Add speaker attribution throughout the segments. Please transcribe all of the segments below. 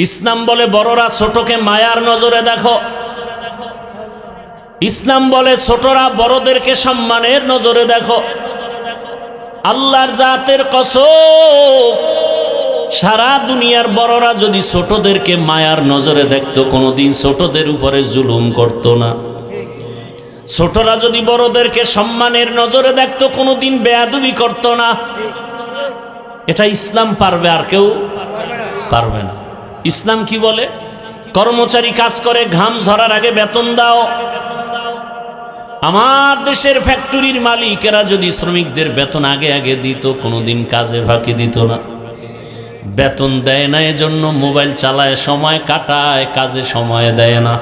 Speaker 1: ইসলাম বলে বড়রা ছোটকে মায়ার নজরে দেখো। ইসলাম বলে ছোটরা বড়দেরকে সম্মানের নজরে দেখো। আল্লাহর জাতের কসম, সারা দুনিয়ার বড়রা যদি ছোটদেরকে মায়ার নজরে দেখতো, কোনোদিন ছোটদের উপরে জুলুম করত না। ছোটরা যদি বড়দেরকে সম্মানের নজরে দেখতো, কোনোদিন বেয়াদবি করত না। এটা ইসলাম পারবে, আর কেউ পারবে না। ইসলাম কি বলে? কর্মচারী কাজ করে, ঘাম ঝরার আগে বেতন দাও। আমার দেশের ফ্যাক্টরির মালিকেরা যদি শ্রমিকদের বেতন আগে আগে দিত, কোনোদিন কাজে ফাঁকি দিত না। বেতন দেয় না, এজন্য মোবাইল চালায়, সময় কাটায়, কাজে সময় দেয় না।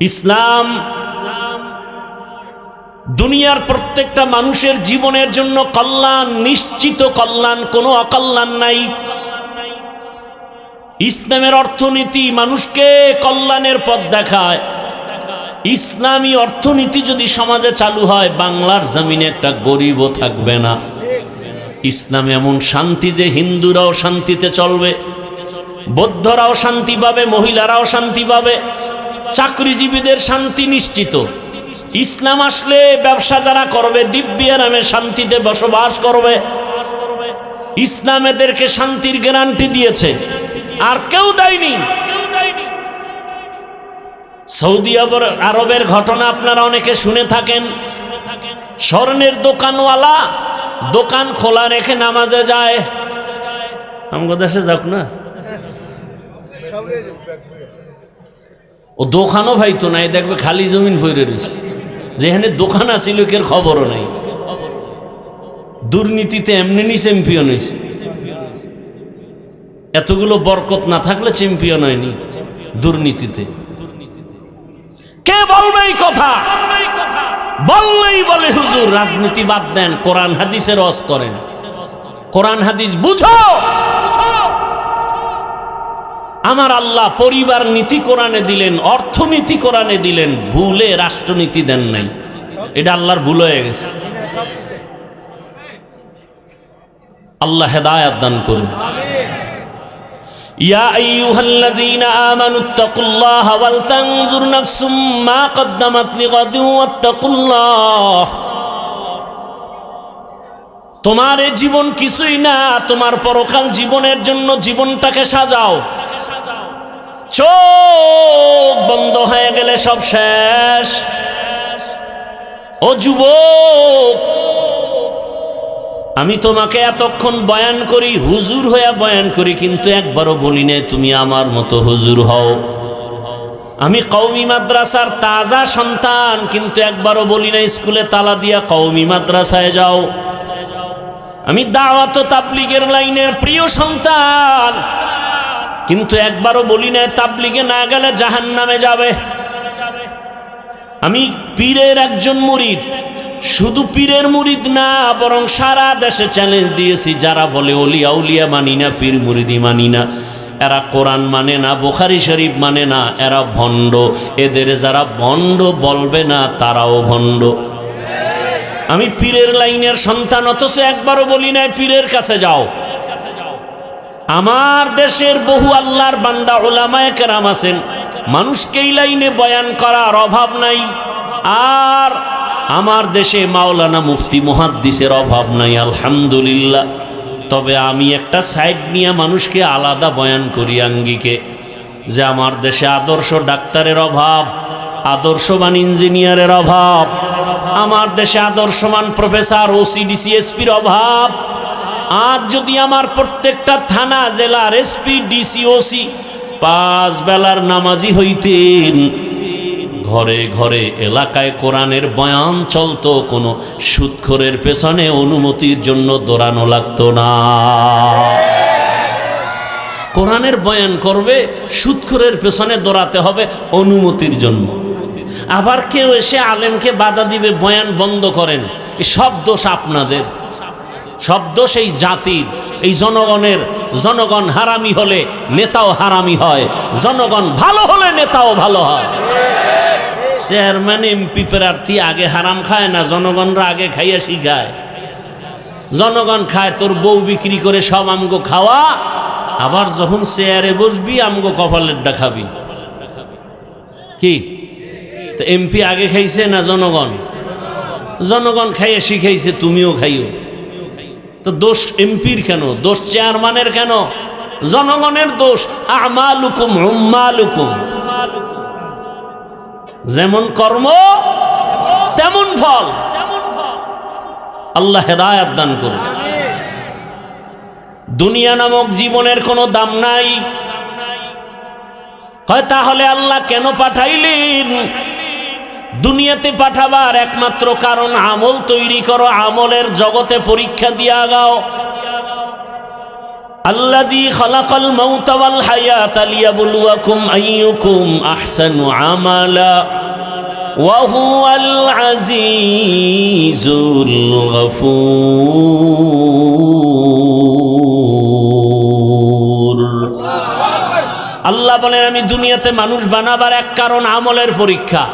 Speaker 1: ইসলাম দুনিয়ার প্রত্যেকটা মানুষের জীবনের জন্য কল্যাণ, নিশ্চিত কল্যাণ, কোনো অকল্যাণ নাই। ইসলামের অর্থনীতি মানুষকে কল্যাণের পথ দেখায়। ইসলামী অর্থনীতি যদি সমাজে চালু হয়, বাংলার জমিনে একটা গরিবও থাকবে না। ইসলাম এমন শান্তি যে হিন্দুরাও শান্তিতে চলবে, বৌদ্ধরাও শান্তি পাবে, মহিলারাও শান্তি পাবে, চাকরিজীবীদের শান্তি নিশ্চিত। ইসলাম আসলে ব্যবসা যারা করবে দিব্যি আরামে শান্তিতে বসবাস করবে। ইসলাম এদেরকে শান্তির গ্যারান্টি দিয়েছে, আর কেউ দেয়নি। সৌদি আরবের ঘটনা আপনারা অনেকে শুনে থাকেন। স্বর্ণের দোকানওয়ালা দোকান খোলা রেখে নামাজে যায়। আমাদের দেশে যাক না, ও দোকানও ভাইতো নাই, দেখবে খালি জমিন ভরে রয়েছে। যেখানে দোকান আছিল কের খবরও নেই। দুর্নীতিতে এমনি চ্যাম্পিয়ন হয়েছে। এতগুলো বরকত না থাকলে চ্যাম্পিয়ন হয়নি দুর্নীতিতে। কে বলবে এই কথা? বললেই বলে হুজুর রাজনীতি বাদ দেন, কোরআন হাদিসের রস করেন। কোরআন হাদিস বুঝো। আমার আল্লাহ পরিবার নীতি কোরআনে দিলেন, অর্থনীতি কোরআনে দিলেন, ভুলে রাষ্ট্রনীতি দেন নাই। এটা আল্লাহর ভুল হয়ে গেছে। আল্লাহ হেদায়েত দান করুন। ইয়া আইয়ুহাল্লাযীনা আমানুত্তাকুল্লাহা ওয়াল তানজুর নাফসুম মা কদ্দামাত লিগাদিন ওয়াত্তাকুল্লাহ। তোমার এই জীবন কিছুই না, তোমার পরকাল জীবনের জন্য জীবনটাকে সাজাও। চোখ বন্ধ হয়ে গেলে সব শেষ। ও যুবক, আমি তোমাকে এতক্ষণ বয়ান করি, হুজুর হয়ে বয়ান করি, কিন্তু একবারও বলি না তুমি আমার মতো হুজুর হও। আমি কওমি মাদ্রাসার তাজা সন্তান, কিন্তু একবারও বলি না স্কুলে তালা দিয়া কওমি মাদ্রাসায় যাও। আমি দাওয়াত ও তাবলীগের লাইনের প্রিয় সন্তান, কিন্তু একবারও বলি না তাবলীগে না গেলে জাহান্নামে যাবে। আমি পীরের একজন মুরিদ, শুধু পীরের মুরিদ না, বরং সারা দেশে চ্যালেঞ্জ দিয়েছি যারা বলে ওলিয়া উলিয়া মানি না, পীর মুরিদি মানি না, এরা কোরআন মানে না, বুখারী শরীফ মানে না, এরা ভণ্ড। এদের যারা ভণ্ড বলবে না তারাও ভণ্ড। আমি পীরের লাইনের সন্তান, অথচ একবারও বলি না পীরের কাছে যাও। আমার দেশের বহু আল্লাহর বান্দা উলামায়ে কেরাম আছেন, মানুষকে এই লাইনে বয়ান করার অভাব নাই। আর আমার দেশে মাওলানা মুফতি মুহাদ্দিসের অভাব নাই, আলহামদুলিল্লাহ। তবে আমি একটা সাইড নিয়ে মানুষকে আলাদা বয়ান করি আঙ্গিকে, যে আমার দেশে আদর্শ ডাক্তারের অভাব, আদর্শবান ইঞ্জিনিয়ারের অভাব, আমার দেশে আদর্শবান প্রফেসর, ওসিডিসি, এসপির অভাব। আজ যদি আমার প্রত্যেকটা থানা, জেলার এসপি, ডিসি, ওসি 5 বেলার নামাজি হইতেন, ঘরে ঘরে এলাকায় কোরআনের বয়ান চলতো, কোনো সুদখোরের পেছনে অনুমতির জন্য দৌড়ানো লাগতো না। কোরআনের বয়ান করবে, সুদখোরের পেছনে দৌড়াতে হবে অনুমতির জন্য। আবার কেউ এসে আলেমকে বাধা দিবে, বয়ান বন্ধ করেন, এই সব দোষ আপনাদের, সব দোষ এই জাতির, এই জনগণের। জনগণ হারামি হলে নেতাও হারামি হয়, জনগণ ভালো হলে নেতাও ভালো হয়। চেয়ারম্যান এমপি প্রার্থী আগে হারাম খায় না, জনগণরা আগে খাইয়া শিখায়। জনগণ খায় তোর বউ বিক্রি করে সব আমগো খাওয়া, আবার যখন চেয়ারে বসবি আমগো কপালের দেখাবি কি? তো এমপি আগে খাইছে না জনগণ? জনগণ খাইয়ে শিখাইছে, তুমিও খাইও। তো দোষ এমপির কেন? দোষ চেয়ারম্যানের কেন? জনগণের দোষ। আমালুকুম উম্মালুকুম, যেমন কর্ম তেমন ফল। আল্লাহ হেদায়েত দান করুন। দুনিয়া নামক জীবনের কোনো দাম নাই। কয় তাহলে আল্লাহ কেন পাঠাইলেন? দুনিয়াতে পাঠাবার একমাত্র কারণ আমল তৈরি করো, আমলের জগতে পরীক্ষা দিয়া গাও। আল্লাযী খালাকাল মাউতা ওয়াল হায়াতা লিয়াবলুয়াকুম আইয়ুকুম আহসানু আমালা ওয়া হুয়াল আজিজুল গফুর। আল্লাহ বলেন আমি দুনিয়াতে মানুষ বানাবার এক কারণ আমলের পরীক্ষা।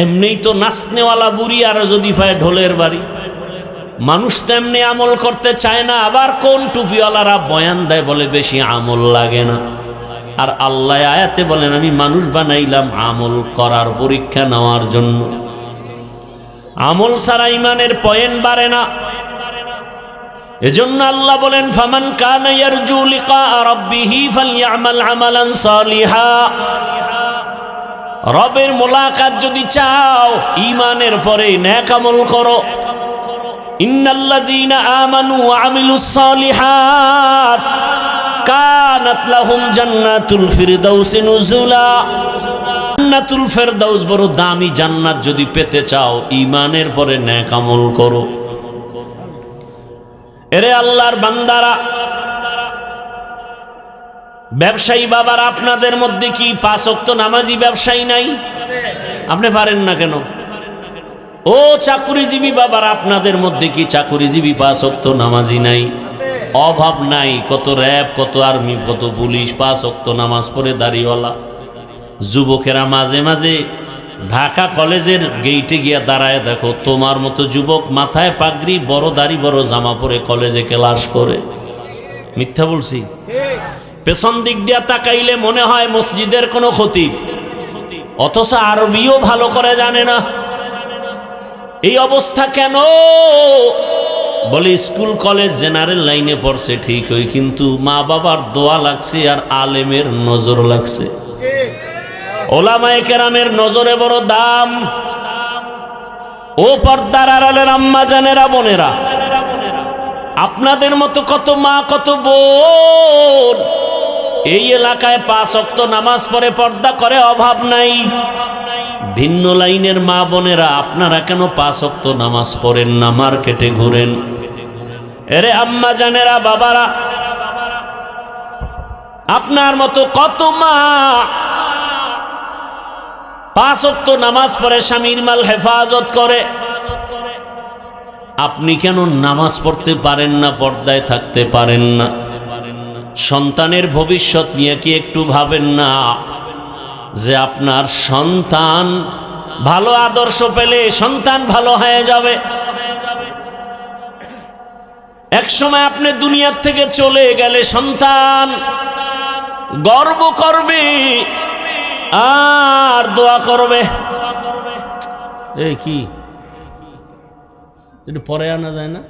Speaker 1: এমনিই তো নাচনেওয়ালা বুড়ি আর যদি পায় ঢোলের বাড়ি। মানুষ তো এমনি আমল করতে চায় না। আবার কোন টুপিওয়ালারা বয়ান দেয় বলে বেশি আমল লাগে না। আর আল্লাহ আয়াতে বলেন আমি মানুষ বানাইলাম আমল করার পরীক্ষা নেওয়ার জন্য। আমল ছাড়া ইমানের পয়েন্ট বাড়ে না। এজন্য আল্লাহ বলেন ফামান কানা ইয়ারজু লিকা রাব্বিহি ফালইআমাল আমালান সালিহা। রবের মোলাকাত যদি চাও ঈমানের পরে নেক আমল করো। ইন্নাল্লাযীনা আমানু ওয়া আমিলুস সালিহাত কানাত লাহুম জান্নাতুল ফিরদাউস নুজুলা। জান্নাতুল ফিরদাউস বড় দামি জান্নাত। যদি পেতে চাও ঈমানের পরে নেক আমল করো। এরে আল্লাহর বান্দারা, ব্যবসায়ী বাবারা, আপনাদের মধ্যে কি 5 ওয়াক্ত নামাজি ব্যবসায়ী নাই? আপনি পারেন না কেন? ও চাকরিজীবী বাবারা, আপনাদের মধ্যে কি চাকরিজীবী 5 ওয়াক্ত নামাজি নাই? অভাব নাই। কত র্যাব, কত আর্মি, কত পুলিশ 5 ওয়াক্ত নামাজ পড়ে দাড়িওয়ালা। যুবকেরা মাঝে মাঝে ঢাকা কলেজের গেইটে গিয়া দাঁড়ায় দেখো, তোমার মতো যুবক মাথায় পাগড়ি, বড় দাড়ি, বড় জামা পরে কলেজে ক্লাস করে। মিথ্যা বলছি? পেছন দিক দিয়া তাকাইলে মনে হয় মসজিদের কোনো খতিব, অথচ আরবিও ভালো করে জানে না। এই অবস্থা কেন? বলে স্কুল কলেজ জেনারেল লাইনে পড়ছে ঠিক হই, কিন্তু মা বাবার দোয়া লাগছে আর আলেমের নজর লাগছে। ওলামায়ে কেরামের নজরে বড় দাম। ও পর্দার আড়ালের আম্মা জানেরা, বোনেরা, আপনাদের মতো কত মা, কত বোন এই এলাকায় 5 ওয়াক্ত নামাজ পড়ে, পর্দা করে, অভাব নাই। ভিন্ন লাইনের মা বোনেরা, আপনারা কেন 5 ওয়াক্ত নামাজ পড়েন না? মার্কেটে ঘুরেন। এরে আম্মা জানেরা, বাবারা, আপনার মতো কত মা 5 ওয়াক্ত নামাজ পড়ে, স্বামীর মাল হেফাজত করে। আপনি কেন নামাজ পড়তে পারেন না, পর্দায় থাকতে পারেন না? সন্তানের ভবিষ্যৎ নিয়ে কি একটু ভাবেন না যে আপনার সন্তান ভালো আদর্শ পেলে সন্তান ভালো হয়ে যাবে? এক সময় আপনি দুনিয়ার থেকে চলে গেলে সন্তান গর্ব করবে আর দোয়া করবে। এই কি পরে আনা যায় না?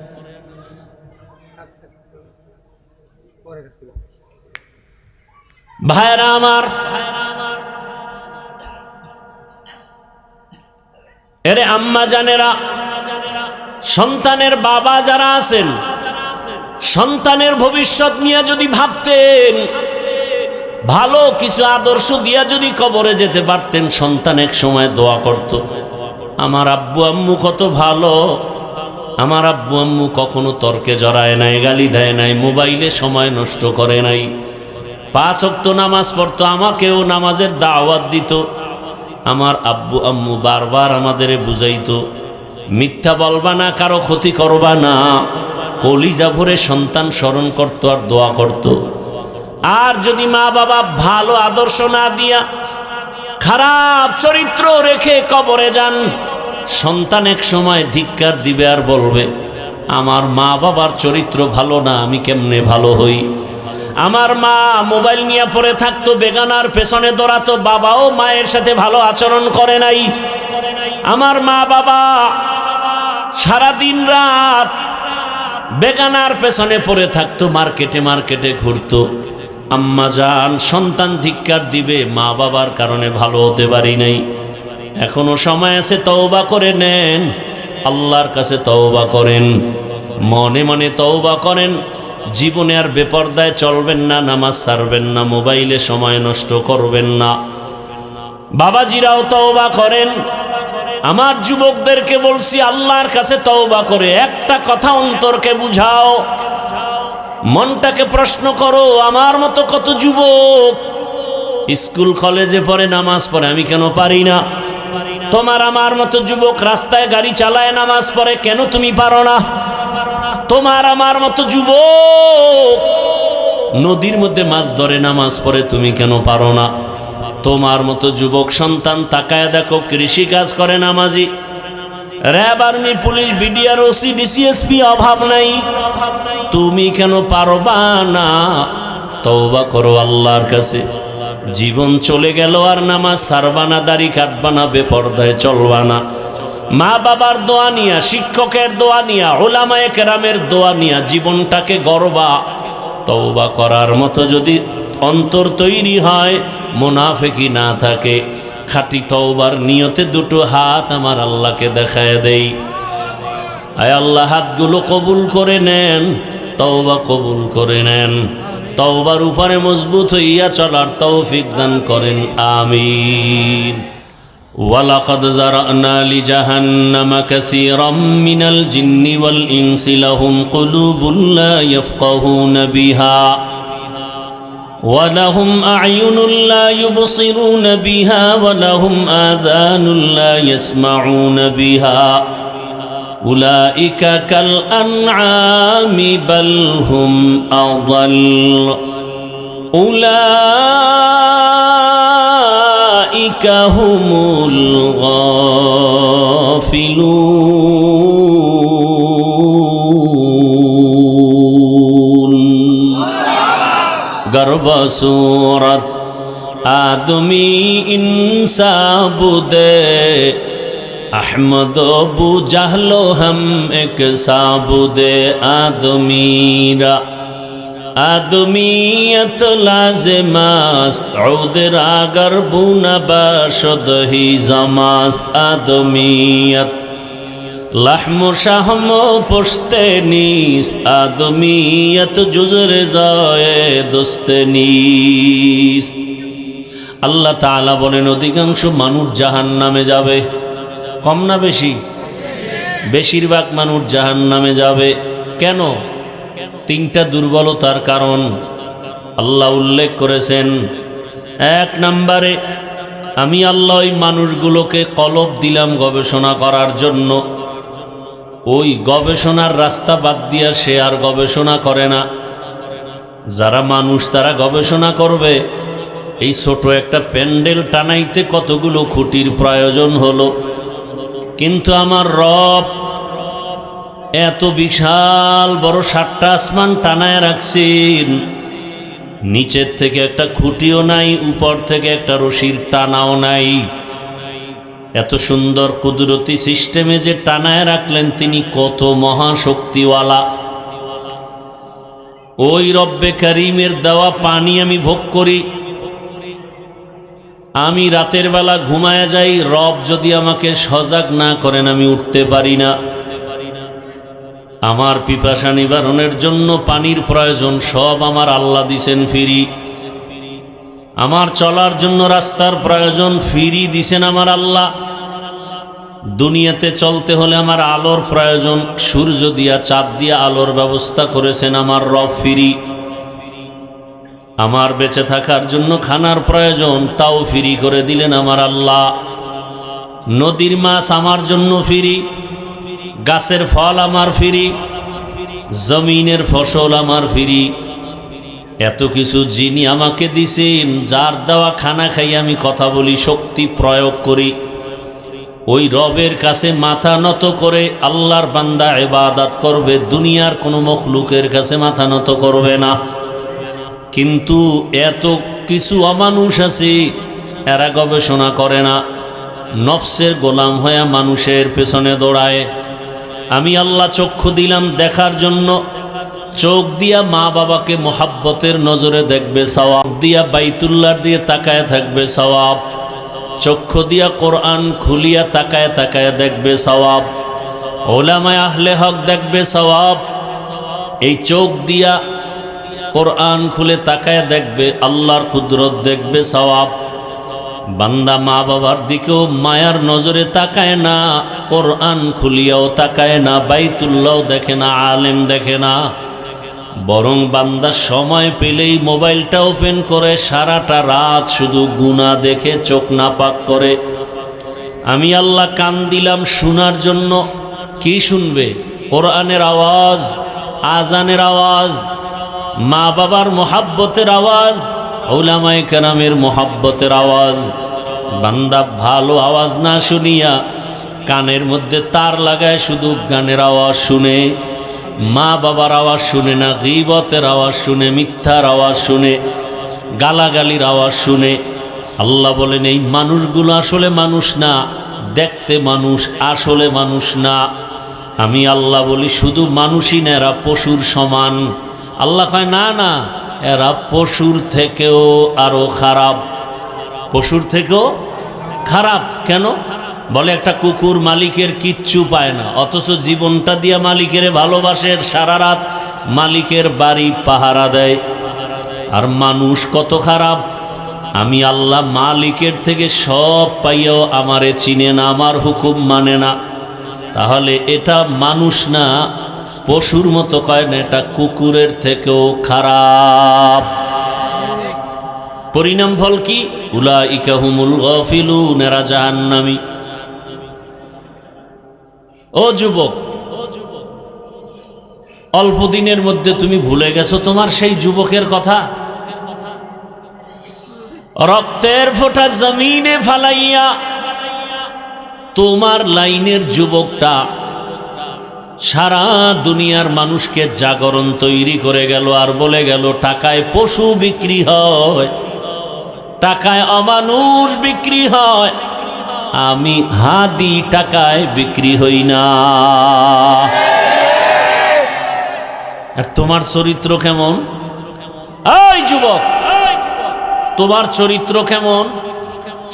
Speaker 1: ভাইরা আমার, এরে আম্মা জানেরা, সন্তানের বাবা যারা আছেন, সন্তানের ভবিষ্যৎ নিয়ে যদি ভাবতেন, ভালো কিছু আদর্শ দিয়া যদি কবরে যেতে পারতেন, সন্তান এক সময় দোয়া করত, আমার আব্বু আম্মু কত ভালো, আমার আব্বু আম্মু কখনো তর্কে জড়ায় নাই, গালি দেয় নাই, মোবাইলে সময় নষ্ট করে নাই, 5 ওয়াক্ত নামাজ পড়তো, আমাকেও নামাজের দাওয়াত দিত। আমার আব্বু আম্মু বারবার আমাদের বুঝাইতো, মিথ্যা বলবা না, কারো ক্ষতি করবা না। কলিজা ভরে সন্তান স্মরণ করতো আর দোয়া করত। আর যদি মা বাবা ভালো আদর্শ না দিয়া খারাপ চরিত্র রেখে কবরে যান, সন্তান এক সময় ধিক্কার দিবে আর বলবে, আমার মা বাবার চরিত্র ভালো না, আমি কেমনে ভালো হই? আমার মা মোবাইল নিয়ে পড়ে থাকতো, বেগানার পেছনে দৌড়াতো, বাবাও মায়ের সাথে ভালো আচরণ করে নাই। আমার মা বাবা সারা দিন রাত বেগানার পেছনে পড়ে থাকতো, মার্কেটে মার্কেটে ঘুরতো। আম্মা জান সন্তান ধিক্কার দিবে, মা বাবার কারণে ভালো হতে পারি নাই। এখনো সময় আছে, তওবা করে নেন, আল্লাহর কাছে তওবা করেন, মনে মনে তওবা করেন। জীবনে আর বেপরদায় চলবেন না, নামাজ ছাড়বেন না, মোবাইলে সময় নষ্ট করবেন না। বাবাজিরাও তওবা করেন। আমার যুবকদেরকে বলছি, আল্লাহর কাছে তওবা করে একটা কথা অন্তরকে বুঝাও, মনটাকে প্রশ্ন করো। আমার মতো কত যুবক স্কুল কলেজে পড়ে, নামাজ পড়ে, আমি কেন পারি না? তোমার আমার মতো যুবক রাস্তায় গাড়ি চালায়, নামাজ পড়ে, কেন তুমি পারো না? তোমার আমার মতো যুবক নদীর মধ্যে মাছ ধরে, নামাজ পড়ে, তুমি কেন পারো না? তোমার মতো যুবক সন্তান তাকায় দেখো, কৃষি কাজ করে, নামাজি, RAB, army, police, BDR, OC, DC SP, অভাব নাই, তুমি কেন পারবা না? তওবা করো আল্লাহর কাছে। জীবন চলে গেল আর নামাজ ছাড়বা না, দাড়ি কাটবা না, বেপরদায় চলবা না। মা বাবার দোয়া নিয়া, শিক্ষকের দোয়া নিয়া, উলামায়ে কেরামের দোয়া নিয়া জীবনটাকে গড়বা। তওবা করার মতো যদি অন্তর তৈরি হয়, মুনাফিকি না থাকে, খাঁটি তওবার নিয়তে দুটো হাত আমার আল্লাহকে দেখায় দেই। আয় আল্লাহ, হাতগুলো কবুল করে নেন, তওবা কবুল করে নেন, তওবার উপরে মজবুত হইয়া চলার তৌফিক দান করেন, আমিন। ওয়ালাকাদ যারানা লিজাহান্নামা কাসীরাম মিনাল জিন্নি ওয়াল ইনসি লাহুম কুলুবুন লা ইয়াফকাহুনা বিহা ওয়া লাহুম আ'য়ুনুন লা ইউবসিরুনা বিহা ওয়া লাহুম আযানুন লা ইয়াসমাউনা বিহা উলাইকা কাল আনআমি বাল হুম আযাল উলাইকা হুমুল গাফিলুন। গর্ব সূরত আদমি ইনসা বুদে अहमद अबू जहलो हम एक साबुदे आदमीरा आदमीयत लाज़िमास्त उदर आगर बुना बाशद ही जमास्त आदमीयत लहमो शाहमो पुश्ते नीस्त आदमीयत जुज़र जाए दुस्ते नीस्त। अल्लाह ताला बोलेन अधिकांश मानुष জাহান্নামে যাবে। কম না বেশি? বেশিরভাগ মানুষ জাহান্নামে যাবে। কেন? তিনটা দুর্বলতার কারণ আল্লাহ উল্লেখ করেছেন। এক নম্বরে, আমি আল্লাহ ওই মানুষগুলোকে কলব দিলাম গবেষণা করার জন্য। ওই গবেষণার রাস্তা বাদ দিয়া সে আর গবেষণা করে না। যারা মানুষ তারা গবেষণা করবে, এই ছোট একটা প্যান্ডেল টানাইতে কতগুলো খুঁটির প্রয়োজন হলো, কিন্তু আমার রব এত বিশাল বড় 7টা আসমান টানায় রাখছেন, নিচের থেকে একটা খুঁটিও নাই, উপর থেকে একটা রশির টানাও নাই। এত সুন্দর কুদরতি সিস্টেমে যে টানায় রাখলেন, তিনি কত মহাশক্তিওয়ালা। ওই রব্বে কারীমের দেওয়া পানি আমি ভোগ করি। আমি রাতের বেলা ঘুমায় যাই, রব যদি আমাকে সজাগ না করেন আমি উঠতে পারি না। আমার পিপাসা নিবারণের জন্য পানির প্রয়োজন, সব আমার আল্লাহ দিছেন ফ্রি। আমার চলার জন্য রাস্তার প্রয়োজন, ফ্রি দিছেন আমার আল্লাহ। দুনিয়াতে চলতে হলে আমার আলোর প্রয়োজন, সূর্য দিয়া চাঁদ দিয়া আলোর ব্যবস্থা করেছেন আমার রব ফ্রি। আমার বেঁচে থাকার জন্য খানার প্রয়োজন, তাও ফ্রি করে দিলেন আমার আল্লাহ। নদীর মাছ আমার জন্য ফ্রি, গাছের ফল আমার ফ্রি, জমিনের ফসল আমার ফ্রি। এত কিছু যিনি আমাকে দিছেন, যার দেওয়া খানা খাই আমি কথা বলি, শক্তি প্রয়োগ করি, ওই রবের কাছে মাথা নত করে আল্লাহর বান্দা ইবাদত করবে। দুনিয়ার কোনো মখলুকের কাছে মাথা নত করবে না। কিন্তু এত কিছু অমানুষ আছে, এরা গবেষণা করে না, নফসের গোলাম হয়ে মানুষের পেছনে দৌড়ায়। আমি আল্লাহ চক্ষু দিলাম দেখার জন্য, চোখ দিয়া মা বাবাকে মোহাব্বতের নজরে দেখবে সওয়াব, দিয়া বাইতুল্লাহর দিয়ে তাকায় থাকবে সওয়াব, চক্ষু দিয়া কোরআন খুলিয়া তাকায় তাকায় দেখবে সওয়াব, উলামায়ে আহলে হক দেখবে সওয়াব। এই চোখ দিয়া কোরআন খুলে তাকায় দেখবে, আল্লাহর কুদরত দেখবে সওয়াব। বান্দা মা বাবার দিকেও মায়ার নজরে তাকায় না, কোরআন খুলিয়াও তাকায় না, বাইতুল্লাহ দেখে না, আলেম দেখে না, বরং বান্দা সময় পেলেই মোবাইলটা ওপেন করে সারাটা রাত শুধু গুনাহ দেখে চোখ নাপাক করে। আমি আল্লাহ কান দিলাম শোনার জন্য। কি শুনবে? কোরআনের আওয়াজ, আজানের আওয়াজ, মা বাবার মোহাব্বতের আওয়াজ, উলামায়ে কেরামের মোহাব্বতের আওয়াজ। বান্দা ভালো আওয়াজ না শুনিয়া কানের মধ্যে তার লাগায় শুধু গানের আওয়াজ শুনে, মা বাবার আওয়াজ শুনে না, গীবতের আওয়াজ শুনে, মিথ্যার আওয়াজ শুনে, গালাগালির আওয়াজ শুনে। আল্লাহ বলেন এই মানুষগুলো আসলে মানুষ না, দেখতে মানুষ, আসলে মানুষ না। আমি আল্লাহ বলি শুধু মানুষই না, এরা পশুর সমান। আল্লাহ কয় না না, এরা পশুর থেকেও আরো খারাপ, পশুর থেকেও খারাপ। কেন? বলে একটা কুকুর মালিকের কিচ্ছু পায় না, অথচ জীবনটা দিয়া মালিকের ভালোবাসে, সারা রাত মালিকের বাড়ি পাহারা দেয়। আর মানুষ কত খারাপ! আমি আল্লাহ মালিকের থেকে সব পাইয়াও আমারে চিনে না, আমার হুকুম মানে না। তাহলে এটা মানুষ না, পশুর মতো কয় না, এটা কুকুরের থেকেও খারাপ। পরিণাম ফল কি? উলাইকা হুমুল গাফিলুন, এরা জাহান্নামী। ও যুবক, অল্প দিনের মধ্যে তুমি ভুলে গেছো তোমার সেই যুবকের কথা। রক্তের ফোঁটা জমিনে ফালাইয়া তোমার লাইনের যুবকটা সারা দুনিয়ার মানুষকে জাগরণ তৈরি করে গেল, আর বলে গেল টাকায় পশু বিক্রি হয়, টাকায় অমানুষ বিক্রি হয়, আমি হাদি টাকায় বিক্রি হই না। আর তোমার চরিত্র কেমন? এই যুবক, তোমার চরিত্র কেমন?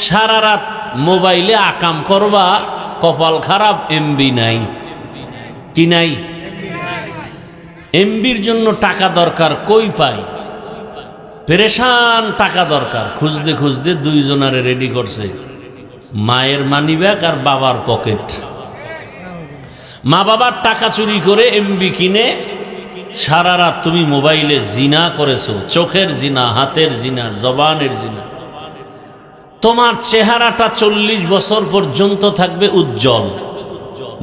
Speaker 1: সারা রাত মোবাইলে আকাম করবা, কপাল খারাপ, এমবি নাই। কি নাই? এমবির জন্য টাকা দরকার, কই পাই? পেরেশান টাকা দরকার, খুঁজতে খুঁজতে দুইজনারে রেডি করছে, মায়ের মানিব্যাগ আর বাবার পকেট। মা বাবার টাকা চুরি করে এমবি কিনে সারা রাত তুমি মোবাইলে জিনা করেছো, চোখের জিনা, হাতের জিনা, জবানের জিনা। তোমার চেহারাটা 40 বছর পর্যন্ত থাকবে উজ্জ্বল,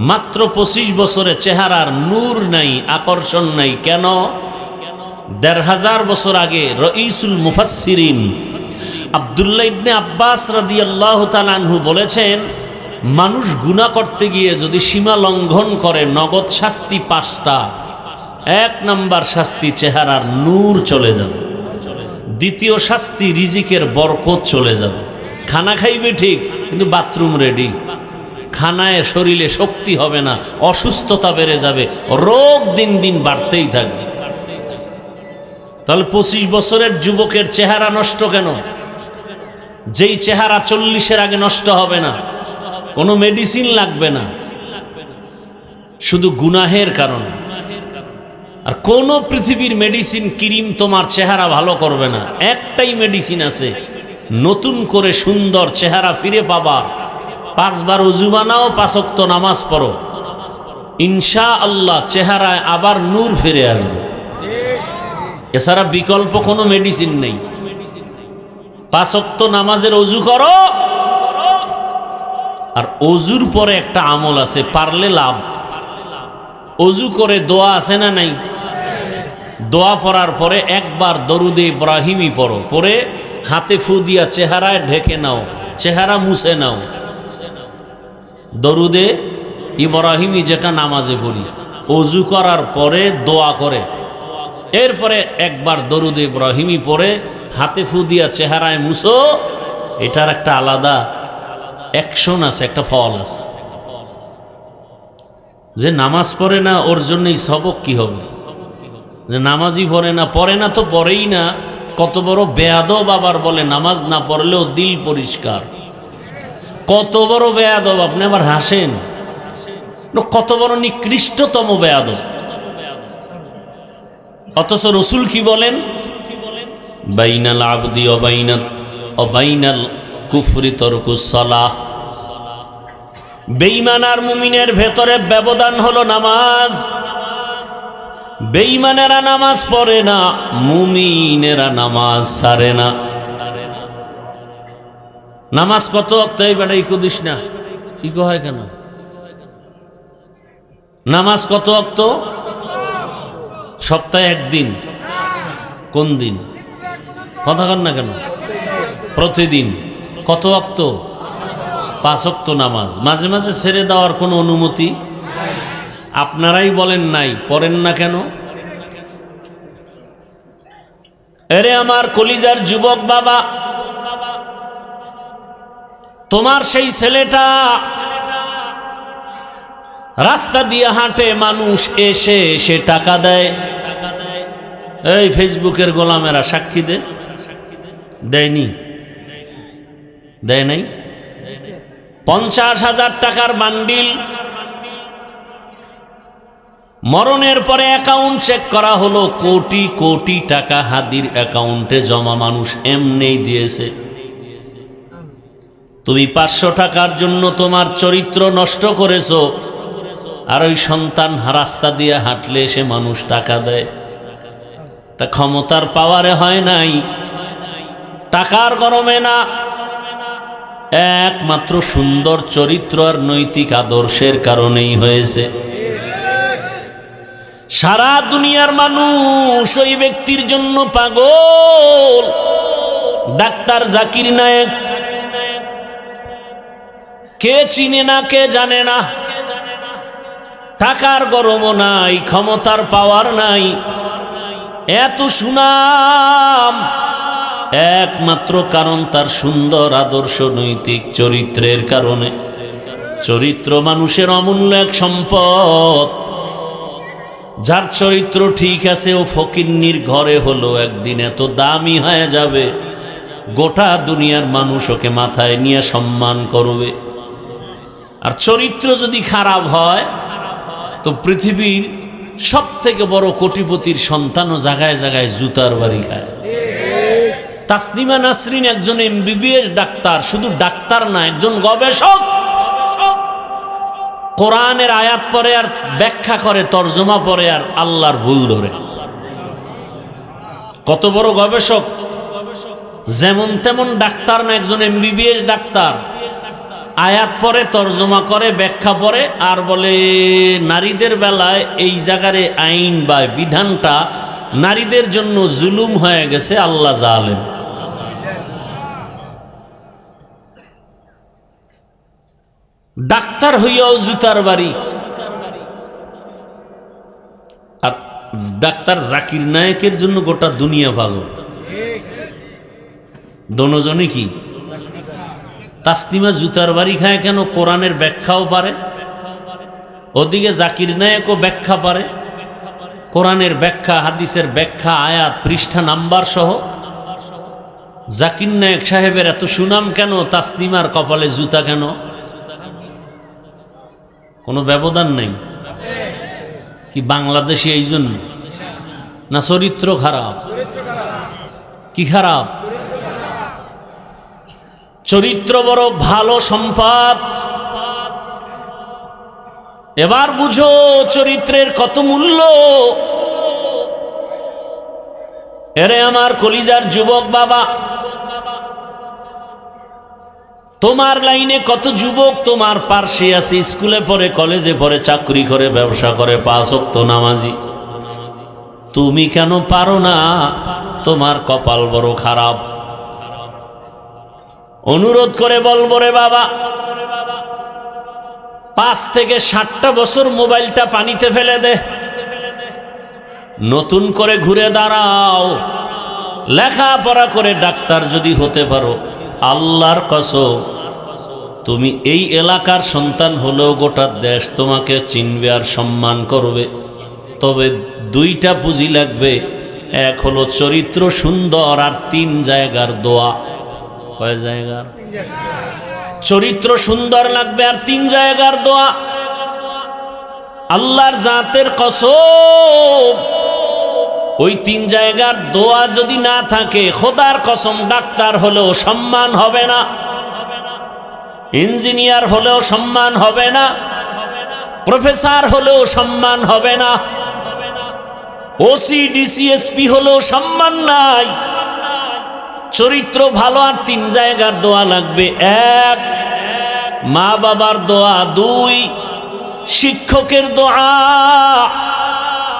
Speaker 1: মাত্র 25 বছরে চেহারার নূর নাই, আকর্ষণ নাই। কেন? 1500 বছর আগে রঈসুল মুফাসসিরিন আব্দুল্লাহ ইবনে আব্বাস রাদিয়াল্লাহু তাআলা আনহু বলেছেন, মানুষ গুনাহ করতে গিয়ে যদি সীমা লঙ্ঘন করে নগদ শাস্তি 5টা। 1 নাম্বার শাস্তি চেহারার নূর চলে যাবে, দ্বিতীয় শাস্তি রিজিকের বরকত চলে যাবে। খানা খাইবে ঠিক, কিন্তু বাথরুম রেডি, খানায় শরীরে শক্তি হবে না, অসুস্থতা বেড়ে যাবে, রোগ দিন দিন বাড়তেই থাকবে। তাহলে 25 বছরের যুবকের চেহারা নষ্ট কেন? যেই চেহারা 40-এর আগে নষ্ট হবে না, কোনো মেডিসিন লাগবে না, শুধু গুনাহের কারণে। আর কোন পৃথিবীর মেডিসিন, ক্রিম তোমার চেহারা ভালো করবে না। একটাই মেডিসিন আছে, নতুন করে সুন্দর চেহারা ফিরে পাবা। 5 বার ওযু বানাও, 5 ওয়াক্ত নামাজ পড়ো, ইনশাআল্লাহ চেহারায় আবার নূর ফিরে আসবে। এছাড়া বিকল্প কোনো মেডিসিন নেই। 5 ওয়াক্ত নামাজের ওযু করো, আর ওযুর পরে একটা আমল আছে, পারলে লাভ। ওযু করে দোয়া আছে না নাই? দোয়া পড়ার পরে একবার দরুদে ইব্রাহিমী পড়ো, পরে হাতে ফু দিয়া চেহারায় ঢেকে নাও, চেহারা মুছে নাও। দরুদে ইব্রাহিমী যেটা নামাজে পড়ি, ওযু করার পরে দোয়া করে, এরপরে একবার দরুদ ইব্রাহিমী পড়ে হাতে ফু দিয়া চেহারায় মুছো, এটার একটা আলাদা অ্যাকশন আছে, একটা ফল আছে। যে নামাজ পড়ে না ওর জন্যই সবক কি হবে? যে নামাজই পড়ে না তো পড়েই না, কত বড় বেয়াদব আবার বলে নামাজ না পড়লেও দিল পরিষ্কার। কত বড় বেয়াদব! আপনি আবার হাসেন, কত বড় নিকৃষ্টতম বেয়াদব। অথচ রসুল কি বলেন? বাইনাল আবদি অবাইনাল কুফরি তরকুস সালাহ। বেঈমান আর মুমিনের ভেতরে ব্যবধান হলো নামাজ। বেঈমানেরা নামাজ পড়ে না, মুমিনেরা নামাজ ছাড়ে না। নামাজ কত ওয়াক্ত? এই বেটা ইকো দিস না, ইকো হয় কেন? নামাজ কত ওয়াক্ত? সপ্তাহে একদিন। কোন দিন? কথা কন না কেন? প্রতিদিন। কত ওয়াক্ত? 5 ওয়াক্ত নামাজ। মাঝে মাঝে ছেড়ে দেওয়ার কোনো অনুমতি আপনারাই বলেন নাই, পড়েন না কেন? এরে আমার কলিজার যুবক বাবা, তোমার সেই ছেলেটা রাস্তা দিয়ে হাঁটে, মানুষ এসে এসে টাকা দেয়। এই ফেসবুকের গোলামেরা সাক্ষী দেয়নি? দেয় নাই? 50,000 টাকার বান্ডিল মরণের পরে অ্যাকাউন্ট চেক করা হলো, কোটি কোটি টাকা হাদির অ্যাকাউন্টে জমা, মানুষ এমনিই দিয়েছে। তুমি 500 টাকার জন্য তোমার চরিত্র নষ্ট করেছো, আর ওই সন্তান রাস্তা দিয়ে হাঁটলে সে মানুষ টাকা দেয়। তা ক্ষমতার পাওয়ারে হয় নাই, টাকার গরমে না, একমাত্র সুন্দর চরিত্র আর নৈতিক আদর্শের কারণেই হয়েছে। সারা দুনিয়ার মানুষ ওই ব্যক্তির জন্য পাগল। ডাক্তার জাকির নায়েক, কে চিনে না, কে জানে না। টাকার গরমও নাই, ক্ষমতার পাওয়ার নাই, এত সুনাম একমাত্র কারণ তার সুন্দর আদর্শ নৈতিক চরিত্রের কারণে। চরিত্র মানুষের অমূল্য এক সম্পদ। যার চরিত্র ঠিক আছে ও ফকিন্নির ঘরে হলো একদিন এত দামি হয়ে যাবে, গোটা দুনিয়ার মানুষ ওকে মাথায় নিয়ে সম্মান করবে। আর চরিত্র যদি খারাপ হয় তো পৃথিবীর সব থেকে বড় কোটিপতির সন্তানও জায়গায় জায়গায় জুতার বাড়ি খায়। তাসনিমা নাসরিন একজন MBBS ডাক্তার, শুধু ডাক্তার না, একজন গবেষক। কোরআনের আয়াত পড়ে আর ব্যাখ্যা করে, তর্জমা পড়ে আর আল্লাহর ভুল ধরে। কত বড় গবেষক! যেমন তেমন ডাক্তার না, একজন MBBS ডাক্তার। আয়াত পড়ে, তর্জমা করে, ব্যাখ্যা পড়ে আর বলে নারীদের বেলায় এই জায়গার আইন বা বিধানটা নারীদের জন্য জুলুম হয়ে গেছে, আল্লাহ জালেম। ডাক্তার হইয়াও জুতার বাড়ি। আর ডাক্তার জাকির নায়েকের জন্য গোটা দুনিয়া পাগল। দোনোজনই কি? তাসনিমা জুতার বাড়ি খায় কেন? কোরআনের ব্যাখ্যাও পারে, ওদিকে জাকির নায়েকও ব্যাখ্যা পারে। কোরআনের ব্যাখ্যা, হাদিসের ব্যাখ্যা, আয়াত, পৃষ্ঠা নাম্বার সহ। জাকির নায়েক সাহেবের এত সুনাম কেন? তাসনিমার কপালে জুতা কেন? কোনো ব্যবধান নেই কি? বাংলাদেশি এই জন্য না চরিত্র খারাপ? কি খারাপ? চরিত্র বড় ভালো সম্পদ। এবার বুঝো চরিত্রের কত মূল্য। এরে আমার কলিজার যুবক বাবা, তোমার লাইনে কত যুবক তোমার পার্শ্বে আছে, স্কুলে পড়ে, কলেজে পড়ে, চাকরি করে, ব্যবসা করে, 5 ওয়াক্ত নামাজি। তুমি কেন পারো না? তোমার কপাল বড় খারাপ। অনুরোধ করে বলবো রে বাবা, 5 থেকে 7টা বছর মোবাইলটা পানিতে ফেলে দে। নতুন করে ঘুরে দাঁড়াও, লেখাপড়া করে ডাক্তার যদি হতে পারো, আল্লাহর কসম তুমি এই এলাকার সন্তান হলেও গোটা দেশ তোমাকে চিনবে আর সম্মান করবে। তবে দুইটা পুঁজি লাগবে, এক হলো চরিত্র সুন্দর, আর 3 জায়গার দোয়া। কয় জায়গার? চরিত্র সুন্দর লাগবে আর 3 জায়গার দোয়া। আল্লাহর জাতের কসম ওই 3 জায়গার দোয়া যদি না থাকে, খোদার কসম ডাক্তার হলেও সম্মান হবে না, ইঞ্জিনিয়ার হলেও সম্মান হবে না, প্রফেসর হলেও সম্মান হবে না, ওসি ডিসিএসপি হলেও সম্মান নাই। চরিত্র ভালো আর 3 জায়গার দোয়া লাগবে। 1 মা বাবার দোয়া, 2 শিক্ষকের দোয়া,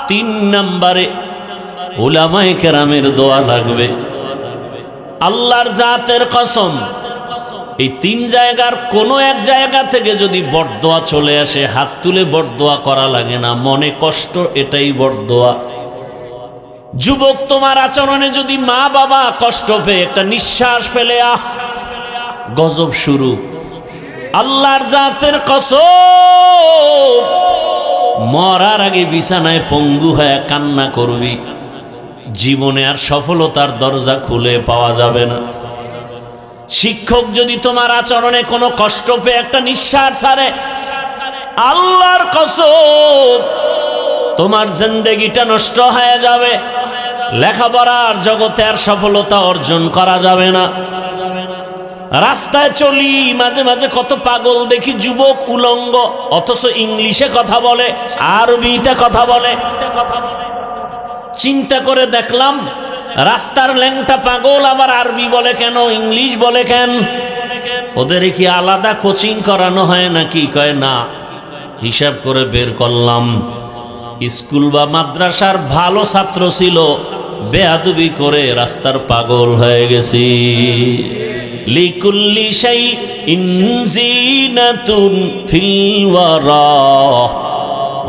Speaker 1: 3 নম্বরে উলামায়ে কেরামের দোয়া লাগবে। আল্লাহর জাতের কসম এই 3 জায়গার কোনো এক জায়গা থেকে যদি বরদোয়া চলে আসে, হাত তুলে বরদোয়া করা লাগে না, মনে কষ্ট, এটাই বরদোয়া। যুবক, তোমার আচরণে যদি মা বাবা কষ্ট পেয়ে একটা নিঃশ্বাস ফেলে গজব শুরু। আল্লাহর জাতের কসম মরার আগে বিছানায় পঙ্গু হয়ে কান্না করবি, জীবনে আর সফলতার দরজা খুলে পাওয়া যাবে না। শিক্ষক যদি তোমার আচরণে কোনো কষ্ট পেয়ে একটা নিঃশ্বাস ছাড়ে, আল্লাহর কসম তোমার জিন্দেগিটা নষ্ট হয়ে যাবে, লেখাপড়ার জগতে আর সফলতা অর্জন করা যাবে না। রাস্তায় চলি, মাঝে মাঝে কত পাগল দেখি, যুবক উলঙ্গ, অথচ ইংলিশে কথা বলে, আরবিতে কথা বলে। চিন্তা করে দেখলাম, রাস্তার ল্যাংটা পাগল আবার আরবি বলে কেন, ইংলিশ বলে কেন? ওদের কি আলাদা কোচিং করানো হয় নাকি? কয় না। হিসাব করে বের করলাম, স্কুল বা মাদ্রাসার ভালো ছাত্র ছিল, বেয়াদবি করে রাস্তার পাগল হয়ে গেছি। লিকুল্লি শাইইন জিনাতুন ফিল ওয়ারা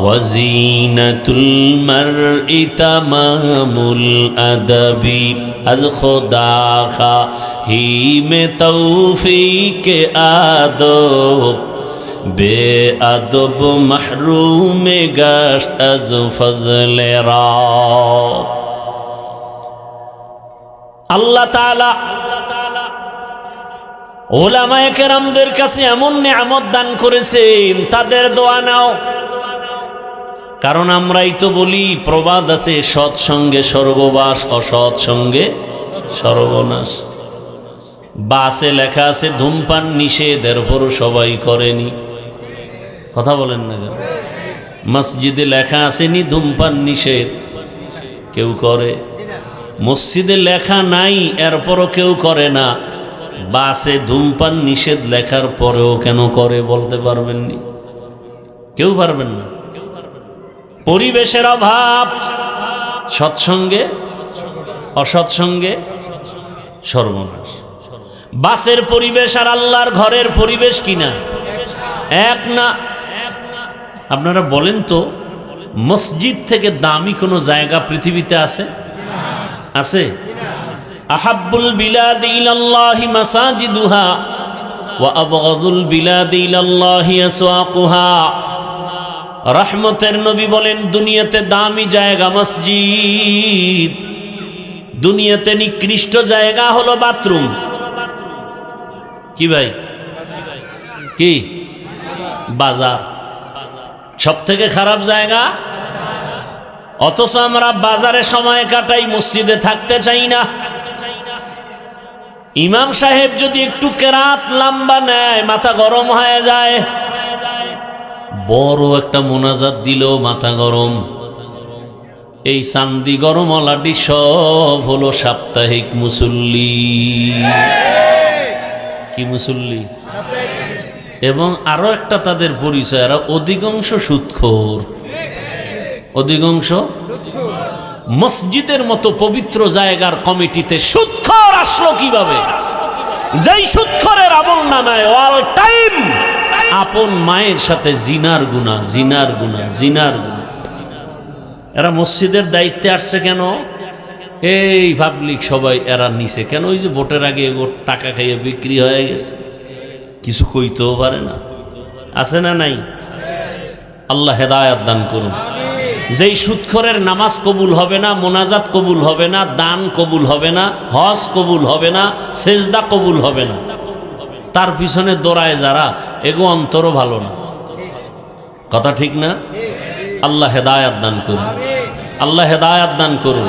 Speaker 1: ওয়াজিনাতুল মারই তামামুল আদাবি আজ খোদা খাহি মে তৌফিক আদব বেআদব মাহরুম গাশত আজ ফজলে রা। আল্লাহ তাআলা উলামায়ে কেরামদের কাছে এমন নিয়ামত দান করেছেন, তাদের দোয়া নাও। কারণ আমরাই তো বলি, প্রবাদ আছে, সৎসঙ্গে স্বর্গবাস, অসৎ সঙ্গে সর্বনাশ। বাসে লেখা আছে ধূমপান নিষেধ, এরপরও সবাই করেনি। কথা বলেন না কেন? মসজিদে লেখা আসেনি ধূমপান নিষেধ, কেউ করে। মসজিদে লেখা নাই, এরপরও কেউ করে না। বাসে ধূমপান নিষেধ লেখার পরেও কেন করে বলতে পারবেননি? কেউ পারবেন না। পরিবেশের অভাব, সৎসঙ্গে অসৎসঙ্গে সর্বনাশ। বাসের পরিবেশ আর আল্লাহর ঘরের পরিবেশ কিনা এক না? আপনারা বলেন তো, মসজিদ থেকে দামি কোনো জায়গা পৃথিবীতে আছে? আছে? আহাব্বুল বিলাদি ইলাল্লাহি মাসাজিদুহা ওয়া আবগাদুল বিলাদি ইলাল্লাহি আসওয়াকুহা। রহমতের নবী বলেন, দুনিয়াতে দামি জায়গা মসজিদ, দুনিয়াতে নিকৃষ্ট জায়গা হলো বাথরুম। কি ভাই? কি? বাজার সব থেকে খারাপ জায়গা। অথচ আমরা বাজারে সময় কাটাই, মসজিদে থাকতে চাই না। ইমাম সাহেব যদি একটু কেরাত লম্বা নেয়, মাথা গরম হয়ে যায়। বড় একটা মোনাজাত দিলেও মাথা গরম। এই চান্দি গরম অলাডি সব হলো সাপ্তাহিক মুসল্লি। কি মুসল্লি? এবং আরো একটা তাদের পরিচয়, এরা অধিকাংশ সুদখোর। অধিকাংশ মসজিদের মতো পবিত্র জায়গার কমিটিতে সুদখোর আসলো কিভাবে? যেই সুদখোরের আমল নামায় অল টাইম আপন মায়ের সাথে জিনার গুনাহ, জিনার গুনাহ, জিনার গুনাহ। এরা মসজিদের দায়িত্বে আসছে কেন? এই পাবলিক সবাই এরা নিছে কেন? ওই যে ভোটের আগে টাকা খাইয়ে বিক্রি হয়ে গেছে, কিছু কইতেও পারে না। আছে না নাই? আল্লাহ হেদায়াত দান করুন। যেই সুদখোরের নামাজ কবুল হবে না, মোনাজাত কবুল হবে না, দান কবুল হবে না, হজ কবুল হবে না, সেজদা কবুল হবে না, তার পিছনে দৌড়ায় যারা, এগো অন্তরও ভালো না। কথা ঠিক না? আল্লাহ হেদায়াত দান করুন, আল্লাহ হেদায়াত দান করুন।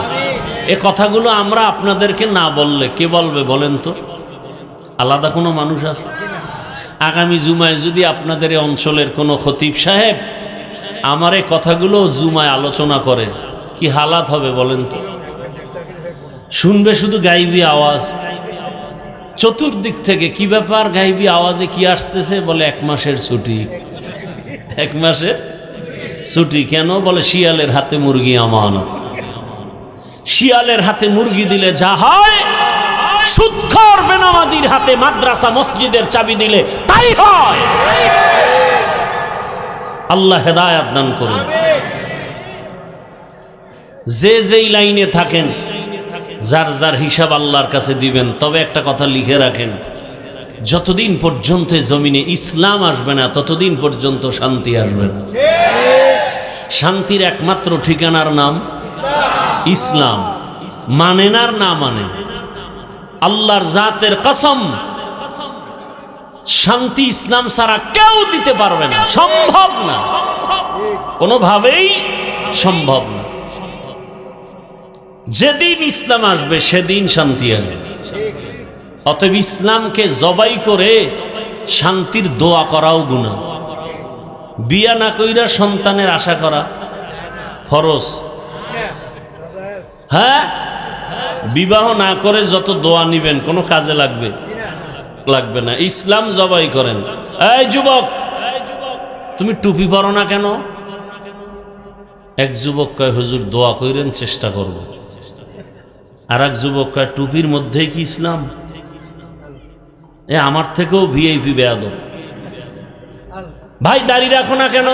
Speaker 1: এ কথাগুলো আমরা আপনাদেরকে না বললে কে বলবে বলেন তো? আলাদা কোনো মানুষ আছে? আগামী জুমায় যদি আপনাদের এই অঞ্চলের কোনো খতিব সাহেব আমার এই কথাগুলো জুমায় আলোচনা করে, কি হালাত হবে বলেন তো? শুনবে শুধু গাইবি আওয়াজ চতুর্দিক থেকে। কি ব্যাপার, গাইবি আওয়াজে কি আসতেছে? বলে 1 মাসের ছুটি। 1 মাসের ছুটি কেন? বলে শিয়ালের হাতে মুরগি আমানত। শিয়ালের হাতে মুরগি দিলে যা হয়, সুদখোর বেনামাজির হাতে মাদ্রাসা মসজিদের চাবি দিলে তাই হয়। আল্লাহ হেদায়াত দান করুন। যে যেই লাইনে থাকেন যার যার হিসাব আল্লাহর কাছে দিবেন। তবে একটা কথা লিখে রাখেন, যতদিন পর্যন্ত জমিনে ইসলাম আসবে না ততদিন পর্যন্ত শান্তি আসবে না। শান্তির একমাত্র ঠিকানার নাম ইসলাম। মানেন আর না মানেন, আল্লাহর জাতের কসম, শান্তি ইসলাম ছাড়া কেউ দিতে পারবে না, সম্ভব না, কোনোভাবেই সম্ভব না। যেদিন ইসলাম আসবে সেদিন শান্তি আসবে। অতএব ইসলামকে জবাই করে শান্তির দোয়া করাও গুনাহ। বিয়া না কইরা সন্তানের আশা করা ফরজ। হ্যাঁ, বিবাহ না করে যত দোয়া নিবেন কোনো কাজে লাগবে লাগবে না। ইসলাম জবাই করেন। এই যুবক, তুমি টুপি পরো না কেন? এক যুবক কয় হুজুর দোয়া কইরেন, চেষ্টা করব। আর এক যুবক কয় টুপির মধ্যেই কি ইসলাম? আমার থেকেও ভিআইপি বেয়াদব। ভাই দাড়ি রাখো না কেন?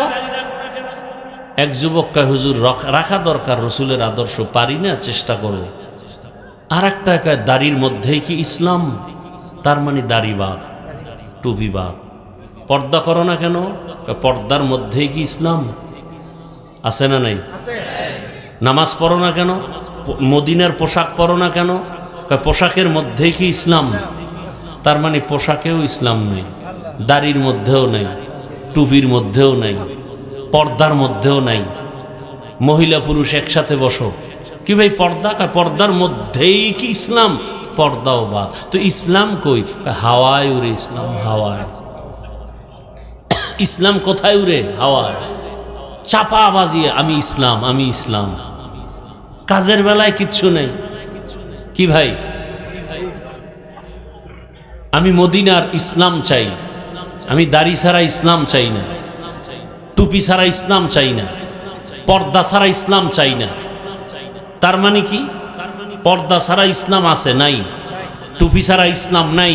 Speaker 1: এক যুবক কয় হুজুর রাখা দরকার, রসুলের আদর্শ, পারি না, চেষ্টা করব। আর একটা কয় দাড়ির মধ্যেই কি ইসলাম? তার মানে দাড়ি বাদ, টুপি বাদ। পর্দা করো না কেন? পর্দার মধ্যেই কি ইসলাম? আছে না নাই? নামাজ পড়ো না কেন? মদিনার পোশাক পরো না কেন? পোশাকের মধ্যেই কি ইসলাম? তার মানে পোশাকেও ইসলাম নেই, দাড়ির মধ্যেও নাই, টুপির মধ্যেও নাই, পর্দার মধ্যেও নাই। মহিলা পুরুষ একসাথে বসো, কি ভাই পর্দা? পর্দার মধ্যেই কি ইসলাম? পর্দাও বাদ। তো ইসলাম কই? হাওয়ায় উড়ে ইসলাম, হাওয়ায়। ইসলাম কোথায় উড়ে? হাওয়ায়। চাপা বাজিয়ে আমি ইসলাম, আমি ইসলাম। কাজের বেলায় কিচ্ছু নেই। কি ভাই, আমি মদিনার ইসলাম চাই, আমি দাড়ি ছাড়া ইসলাম চাই না, টুপি ছাড়া ইসলাম চাই না, পর্দা ছাড়া ইসলাম চাই না। তার মানে কি? পর্দা ছাড়া ইসলাম আছে নাই, টুপি ছাড়া ইসলাম নাই,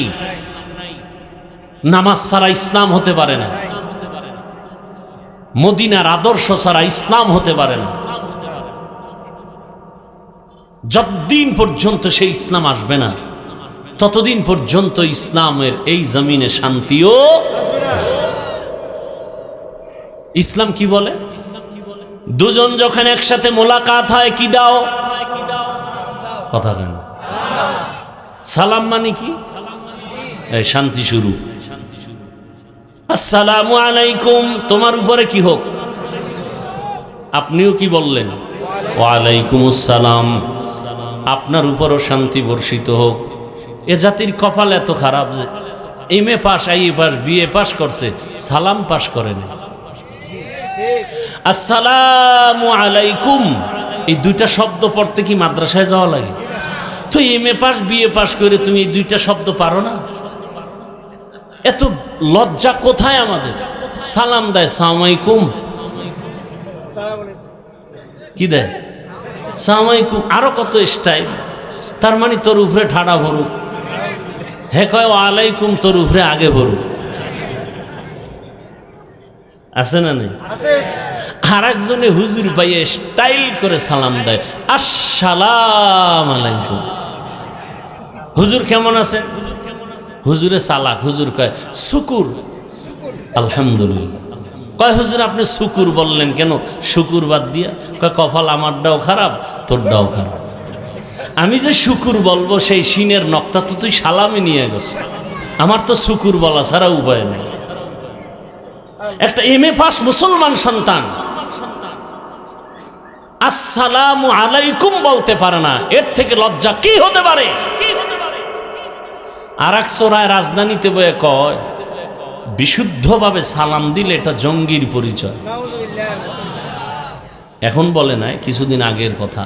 Speaker 1: নামাজ ছাড়া ইসলাম হতে পারে না, মদিনার আদর্শ ছাড়া ইসলাম হতে পারে না। যতদিন পর্যন্ত সেই ইসলাম আসবে না ততদিন পর্যন্ত ইসলামের এই জমিনে শান্তিও। ইসলাম কি বলে? দুজন যখন একসাথে মোলাকাত হয় কি দাও? কথা কেন? সালাম মানে কি? শান্তি শুরু। আসসালামু আলাইকুম, তোমার উপরে কি হোক। আপনিও কি বললেন? ওয়ালাইকুম আসসালাম, আপনার উপরও শান্তি বর্ষিত হোক। এ জাতির কপাল এত খারাপ যে M A pass, IA pass, BA pass করছে, সালাম পাস করেন। আসসালামু আলাইকুম, এই দুইটা শব্দ পড়তে কি মাদ্রাসায় যাওয়া লাগে? তো M A pass, BA pass করে তুমি এই দুইটা শব্দ পারো না? এত লজ্জা কোথায় আমাদের? সালাম দেয় সালাম আলাইকুম, কি দেয়? সালাম আলাইকুম। আরো কত স্টাইল। তার মানে তোর উপরে ঠাড়া ভরুক, হে কয় ওয়ালাইকুম, তোর উপরে আগে ভরুক। আছে না নেই? আর একজনে হুজুর পাইয়ে স্টাইল করে সালাম দেয়, আসসালাম আলাইকুম। হুজুর কেমন আছেন? হুজুরে চালাক, হুজুর কয় শুকুর। আলহামদুলিল্লাহ। কয় হুজুর আপনি শুকুর বললেন কেন? শুকুর বাদ দিয়া? কয় কপাল আমারটাও খারাপ, তোরটাও খারাপ। আমি যে শুকুর বলবো সেই সিনের নকটা তো তুই সালামে নিয়ে গেছ, আমার তো শুকুর বলা ছাড়া উপায় নেই। একটা এমএ পাস মুসলমান সন্তান আসসালামু আলাইকুম বলতে পারে না, এর থেকে লজ্জা কি হতে পারে? আর এক চোরায় রাজধানীতে বয়ে কয় বিশুদ্ধভাবে সালাম দিলে এটা জঙ্গির পরিচয়। এখন বলে নাই, কিছুদিন আগের কথা।